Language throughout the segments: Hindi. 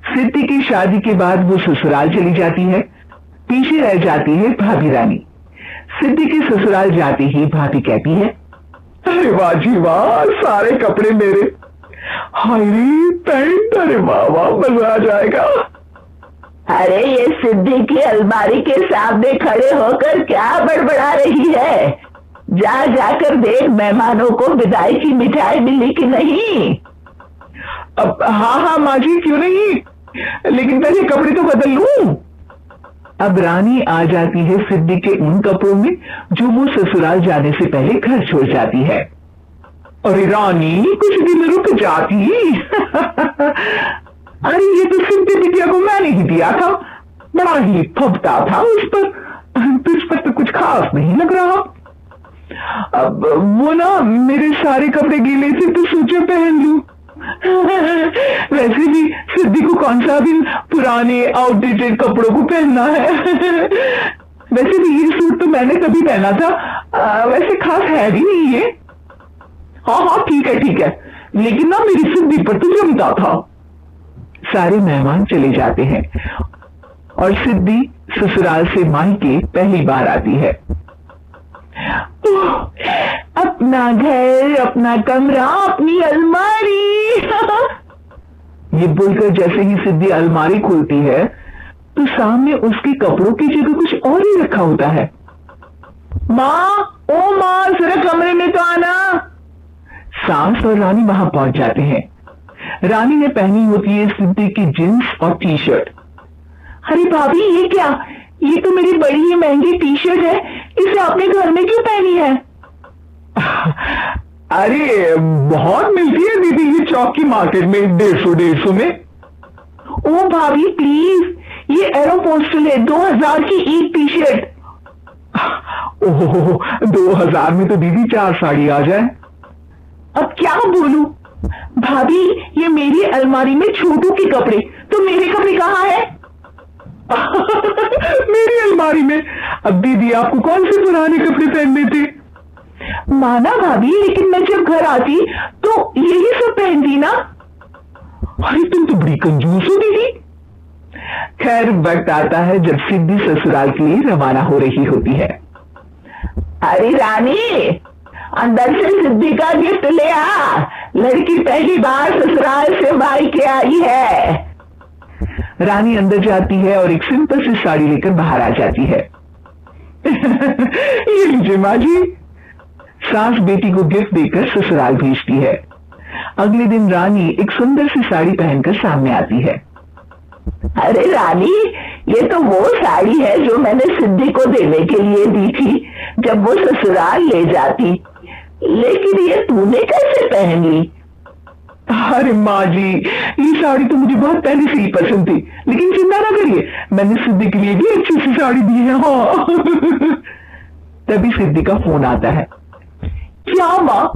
सिद्धि की शादी के बाद वो ससुराल चली जाती है। पीछे रह जाती है भाभी रानी। सिद्धि के ससुराल जाती ही भाभी कहती है, अरे वाह जी वाह, सारे कपड़े मेरे। हाय रे पैंट, अरे वाह वाह, मजा आ जाएगा। अरे ये सिद्धि की अलमारी के सामने खड़े होकर क्या बड़बड़ा रही है? जा जाकर देख मेहमानों को विदाई की मिठाई मिली कि नहीं। अब हाँ माँ जी, क्यों नहीं, लेकिन पहले कपड़े तो बदल लूं। अब रानी आ जाती है सिद्धि के उन कपड़ों में जो वो ससुराल जाने से पहले घर छोड़ जाती है। अरे रानी, कुछ दिन रुक जाती। अरे ये तो सिद्धि बिटिया को मैंने ही दिया था, बड़ा ही फबता था उस पर, तुझ पर तो कुछ खास नहीं लग रहा। अब वो ना मेरे सारे कपड़े गीले थे तो सोचा पहन लूं। वैसे भी सिद्धि को कौन सा भी पुराने आउटडेटेड कपड़ों को पहनना है। वैसे भी ये सूट तो मैंने कभी पहना था, वैसे खास है भी नहीं ये। हाँ ठीक है, लेकिन ना मेरी सिद्धि पर तो जमता था। सारे मेहमान चले जाते हैं और सिद्धि ससुराल से मायके पहली बार आती है। अपना घर, अपना कमरा, अपनी अलमारी। ये बोलकर जैसे ही सिद्धि अलमारी खोलती है तो सामने उसके कपड़ों की जगह कुछ और ही रखा होता है। माँ, ओ माँ, जरा कमरे में तो आना। सास और रानी वहां पहुंच जाते हैं। रानी ने पहनी होती है सिद्धि की जींस और टी शर्ट। अरे भाभी, ये क्या? ये तो मेरी बड़ी ही महंगी टी शर्ट है, इसे आपने घर में क्यों पहनी है? अरे बहुत मिलती है दीदी ये चौक की मार्केट में, 150 में। ओ भाभी प्लीज, ये एरोपोस्टल है, 2000 की एक टी शर्ट। ओह, 2000 में तो दीदी 4 साड़ी आ जाए। अब क्या बोलूं भाभी, ये मेरी अलमारी में छोटू के कपड़े, तो मेरे कपड़े कहाँ है? मेरी अलमारी में? अब दीदी आपको कौन से पुराने कपड़े पहनने थे? माना भाभी, लेकिन मैं जब घर आती तो यही सब पहनती ना। अरे तुम तो बड़ी कंजूस हो दीदी। खैर, वक्त आता है जब सिद्धि ससुराल के लिए रवाना हो रही होती है। अरे रानी, अंदर से सिद्धि का गिफ्ट ले आ, लड़की पहली बार ससुराल से मायके आई है। रानी अंदर जाती है और एक सिंपल सी साड़ी लेकर बाहर आ जाती है। ये लीजिए माँ जी। सास बेटी को गिफ्ट देकर ससुराल भेजती है। अगले दिन रानी एक सुंदर सी साड़ी पहनकर सामने आती है। अरे रानी, ये तो वो साड़ी है जो मैंने सिद्धि को देने के लिए दी थी जब वो ससुराल ले जाती, लेकिन ये तूने कैसे पहन ली? अरे माँ जी, ये साड़ी तो मुझे बहुत पहले से ही पसंद थी, लेकिन चिंता ना करिए, मैंने सिद्धि के लिए भी अच्छी सी साड़ी दी है। हाँ। तभी सिद्धि का फोन आता है। क्या माँ,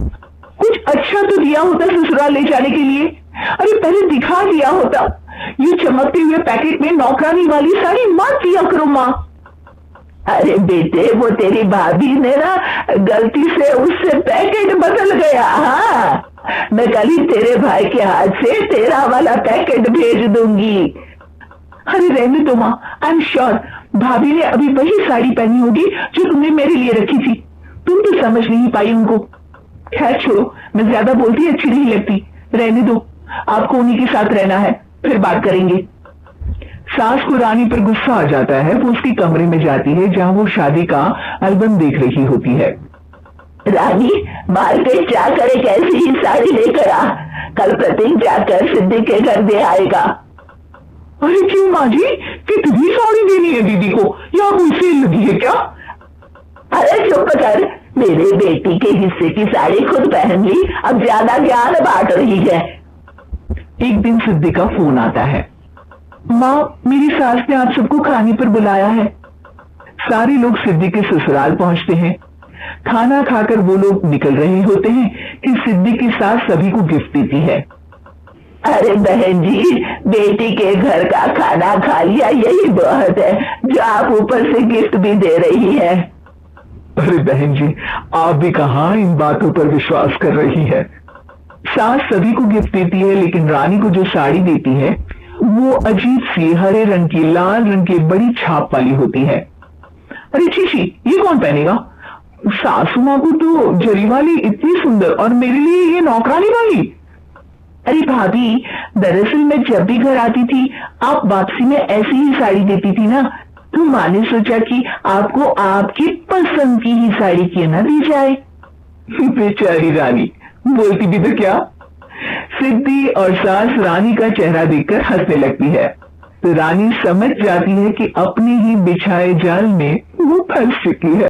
कुछ अच्छा तो दिया होता ससुराल ले जाने के लिए, अरे पहले दिखा दिया होता। ये चमकते हुए पैकेट में नौकरानी वाली साड़ी मत दिया करो माँ। अरे बेटे, वो तेरी भाभी ने ना गलती से उससे पैकेट बदल गया। हाँ, मैं कल ही तेरे भाई के हाथ से तेरा वाला पैकेट भेज दूंगी। अरे रहने दो माँ, आई एम श्योर भाभी ने अभी वही साड़ी पहनी होगी जो तुमने मेरे लिए रखी थी, तुम तो समझ नहीं पाई उनको। खैर छोड़ो, मैं ज्यादा बोलती अच्छी नहीं लगती, रहने दो, आपको उन्हीं के साथ रहना है, फिर बात करेंगे। सास को रानी पर गुस्सा आ जाता है। वो उसके कमरे में जाती है जहाँ वो शादी का एल्बम देख रही होती है। रानी, मार्केट जाकर एक ऐसी ही साड़ी लेकर आ, कल प्रतीक जाकर सिद्धि के घर दे आएगा। अरे क्यों माँ जी, कितनी साड़ी देनी है दीदी को, या कोई सेल लगी है क्या? अरे चुप कर, मेरे बेटी के हिस्से की साड़ी खुद पहन ली, अब ज्यादा ज्ञान बांट रही है। एक दिन सिद्धि का फोन आता है। माँ, मेरी सास ने आप सबको खाने पर बुलाया है। सारे लोग सिद्धि के ससुराल पहुंचते हैं। खाना खाकर वो लोग निकल रहे होते हैं कि सिद्धि की सास सभी को गिफ्ट देती है। अरे बहन जी, बेटी के घर का खाना खा लिया, यही बहुत है जो आप ऊपर से गिफ्ट भी दे रही है। अरे बहन जी, आप भी कहाँ इन बातों पर विश्वास कर रही है। सास सभी को गिफ्ट देती है, लेकिन रानी को जो साड़ी देती है वो अजीब सी हरे रंग की लाल रंग की बड़ी छाप वाली होती है। अरे चीची, ये कौन पहनेगा? सासू माँ को तो जरी वाली इतनी सुंदर और मेरे लिए ये नौकरानी वाली। अरे भाभी, दरअसल मैं जब भी घर आती थी आप वापसी में ऐसी ही साड़ी देती थी ना, तो माँ ने सोचा कि आपको आपकी पसंद की ही साड़ी क्यों ना दी जाए। बेचारी रानी, बोलती भी तो क्या। सिद्धि और सास रानी का चेहरा देखकर हंसने लगती है, तो रानी समझ जाती है कि अपने ही बिछाए जाल में वो फंस चुकी है।